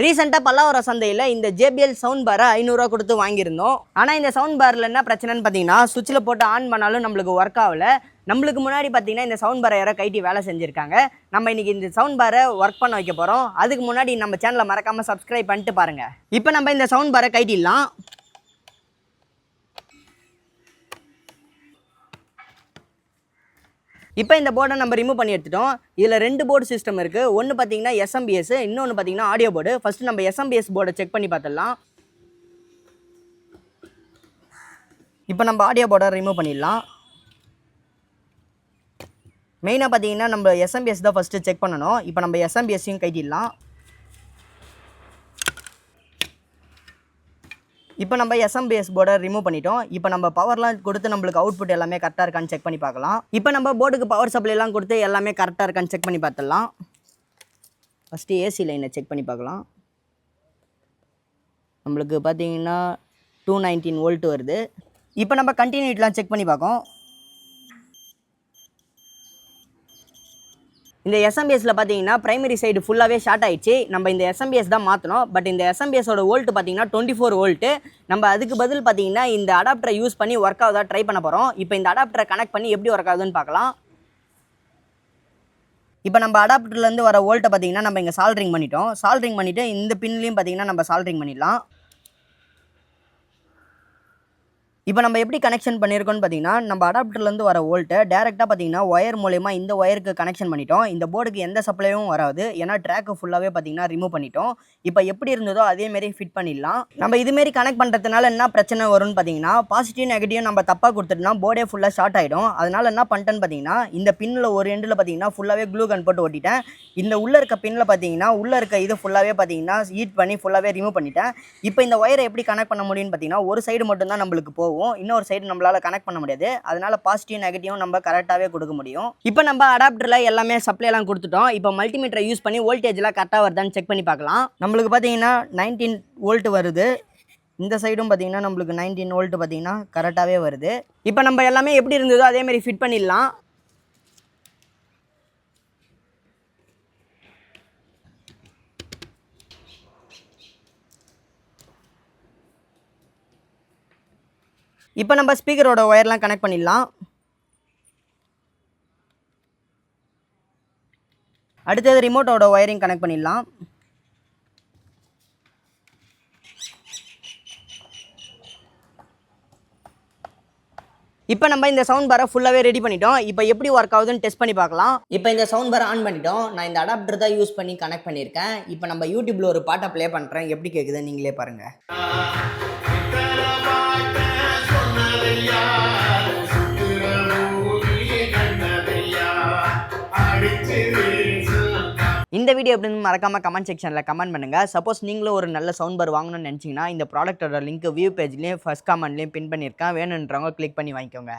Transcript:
ரீசெண்டாக பல்லாவரம் சந்தையில் இந்த JBL சவுண்ட் பாரை 500 ரூபா கொடுத்து வாங்கியிருந்தோம். ஆனால் இந்த சவுண்ட் பாரில் என்ன பிரச்சனைன்னு பார்த்தீங்கன்னா, சுவிட்சில் போட்டு ஆன் பண்ணாலும் நம்மளுக்கு ஒர்க் ஆகலை. நம்மளுக்கு முன்னாடி பார்த்தீங்கன்னா இந்த சவுண்ட் பாரை யாரோ கைட்டி வேலை செஞ்சுருக்காங்க. நம்ம இன்றைக்கி இந்த சவுண்ட் பாரை ஒர்க் பண்ண வைக்க போகிறோம். அதுக்கு முன்னாடி நம்ம சேனலை மறக்காமல் சப்ஸ்கிரைப் பண்ணிட்டு பாருங்கள். இப்போ நம்ம இந்த சவுண்ட் பாரை கைட்டிடலாம். இப்போ இந்த போர்டை நம்ம ரிமூவ் பண்ணி எடுத்துட்டோம். இதில் 2 போர்டு சிஸ்டம் இருக்குது. ஒன்று பார்த்தீங்கன்னா SMBS, இன்னொன்று பார்த்தீங்கன்னா ஆடியோ போர்டு. ஃபஸ்ட்டு நம்ம SMBS போர்டை செக் பண்ணி பார்த்துடலாம். இப்போ நம்ம ஆடியோ போர்டை ரிமூவ் பண்ணிடலாம். மெயினாக பார்த்தீங்கன்னா நம்ம SMBS தான் ஃபஸ்ட்டு செக் பண்ணணும். இப்போ நம்ம SMBSையும் கைட்டிடலாம். இப்போ நம்ம SMBS போர்டை ரிமூவ் பண்ணிட்டோம். இப்போ நம்ம பவர்லாம் கொடுத்து நம்மளுக்கு அவுட்புட் எல்லாமே கரெக்டாக இருக்கான்னு செக் பண்ணி பார்க்கலாம். இப்போ நம்ம போர்டுக்கு பவர் சப்ளைலாம் கொடுத்து எல்லாமே கரெக்டாக இருக்கான்னு செக் பண்ணி பார்த்துடலாம். ஃபஸ்ட்டு AC லைனை செக் பண்ணி பார்க்கலாம். நம்மளுக்கு பார்த்தீங்கன்னா 219 வோல்ட் வருது. இப்போ நம்ம கண்டினியூட்டிலாம் செக் பண்ணி பார்க்கோம். இந்த SMBSல பார்த்தீங்கன்னா பிரைமரி சைடு ஃபுல்லாகவே ஷார்ட் ஆகிடுச்சு. நம்ம இந்த SMBS தான் மாற்றணும். பட் இந்த SMBSோட வோல்ட் பார்த்தீங்கன்னா 24 வோல்ட்டு. நம்ம அதுக்கு பதில் பார்த்தீங்கன்னா இந்த அடாப்டரை யூஸ் பண்ணி ஒர்க் ஆகுதா ட்ரை பண்ண போகிறோம். இப்போ இந்த அடாப்டரை கனெக்ட் பண்ணி எப்படி ஒர்க் ஆகுதுன்னு பார்க்கலாம். இப்போ நம்ம அடாப்டர்லேருந்து வர வோல்ட்டை பார்த்தீங்கன்னா நம்ம இங்கே சால்ட்ரிங் பண்ணிட்டோம். சால்ட்ரிங் பண்ணிவிட்டு இந்த பின்லையும் பார்த்தீங்கன்னா நம்ம சால்ட்ரிங் பண்ணிடலாம். இப்போ நம்ம எப்படி கனெக்ஷன் பண்ணியிருக்கோன்னு பார்த்தீங்கன்னா, நம்ம அடாப்டர்லேருந்து வர வோல்ட்டை டேரெக்டாக பார்த்தீங்கன்னா ஒயர் மூலயமா இந்த ஒயருக்கு கனெக்ஷன் பண்ணிட்டோம். இந்த போர்டுக்கு எந்த சப்ளையும் வராது. ஏன்னா ட்ராக்கு ஃபுல்லாகவே பார்த்தீங்கன்னா ரிமூவ் பண்ணிட்டோம். இப்போ எப்படி இருந்ததோ அதேமாரி ஃபிட் பண்ணிடலாம். நம்ம இதுமாரி கனெக்ட் பண்ணுறதுனால என்ன பிரச்சனை வரும்னு பார்த்தீங்கன்னா, பாசிட்டிவ் நெகட்டிவ் நம்ம தப்பாக கொடுத்துட்டோம்னா போர்டே ஃபுல்லாக ஷார்ட் ஆகிடும். அதனால் என்ன பண்ணிட்டேன்னு பார்த்தீங்கன்னா, இந்த பின்னில் ஒரு எண்டில் பார்த்தீங்கன்னா ஃபுல்லாகவே க்ளூ கன் போட்டு ஒட்டிட்டேன். இந்த உள்ளே இருக்க பின்னில் பார்த்தீங்கன்னா உள்ளே இருக்க இது ஃபுல்லாகவே பார்த்தீங்கன்னா ஹீட் பண்ணி ஃபுல்லாகவே ரிமூவ் பண்ணிட்டேன். இப்போ இந்த ஒயரை எப்படி கனெக்ட் பண்ண முடியும்னு பார்த்தீங்கன்னா, ஒரு சைடு மட்டும்தான் நம்மளுக்கு போகும். இன்னொரு சைடு நம்மளால கனெக்ட் பண்ண முடியாது. அதனால பாசிட்டிவ் நெகட்டிவ் நம்ம கரெக்டாகவே கொடுக்க முடியும். இப்போ நம்ம அடாப்டரில் எல்லாமே சப்ளைலாம் கொடுத்துட்டோம். இப்போ மல்டிமீட்டரை யூஸ் பண்ணி வோல்டேஜ்லாம் கரெக்டாக வருதான்னு செக் பண்ணி பார்க்கலாம். நம்மளுக்கு பார்த்தீங்கன்னா 19 வோல்ட் வருது. இந்த சைடும் பார்த்தீங்கன்னா நம்மளுக்கு 19 வோல்ட் பார்த்தீங்கன்னா கரெக்டாகவே வருது. இப்போ நம்ம எல்லாமே எப்படி இருந்ததோ அதேமாதிரி ஃபிட் பண்ணிடலாம். இப்போ நம்ம ஸ்பீக்கரோட ஒயர்லாம் கனெக்ட் பண்ணிடலாம். அடுத்தது ரிமோட்டோட ஒயரிங் கனெக்ட் பண்ணிடலாம். இப்போ நம்ம இந்த சவுண்ட் பாரை ஃபுல்லாகவே ரெடி பண்ணிட்டோம். இப்போ எப்படி ஒர்க் ஆகுதுன்னு டெஸ்ட் பண்ணி பார்க்கலாம். இப்போ இந்த சவுண்ட் பாரை ஆன் பண்ணிட்டோம். நான் இந்த அடாப்டர் தான் யூஸ் பண்ணி கனெக்ட் பண்ணியிருக்கேன். இப்போ நம்ம யூடியூப்பில் ஒரு பாட்டை ப்ளே பண்ணுறேன். எப்படி கேட்குதுன்னு நீங்களே பாருங்கள். இந்த வீடியோ எப்படின்னு மறக்காமல் கமெண்ட் செக்ஷனில் கமெண்ட் பண்ணுங்கள். சப்போஸ் நீங்களும் ஒரு நல்ல சவுண்ட் பார் வாங்கணும்னு நினச்சிங்கன்னா இந்த ப்ராடக்ட்டோட லிங்க் வியூ பேஜ்லேயும் ஃபர்ஸ்ட் கமெண்ட்லேயும் பின் பண்ணியிருக்கேன். வேணுன்றவங்க கிளிக் பண்ணி வாங்கிக்கோங்க.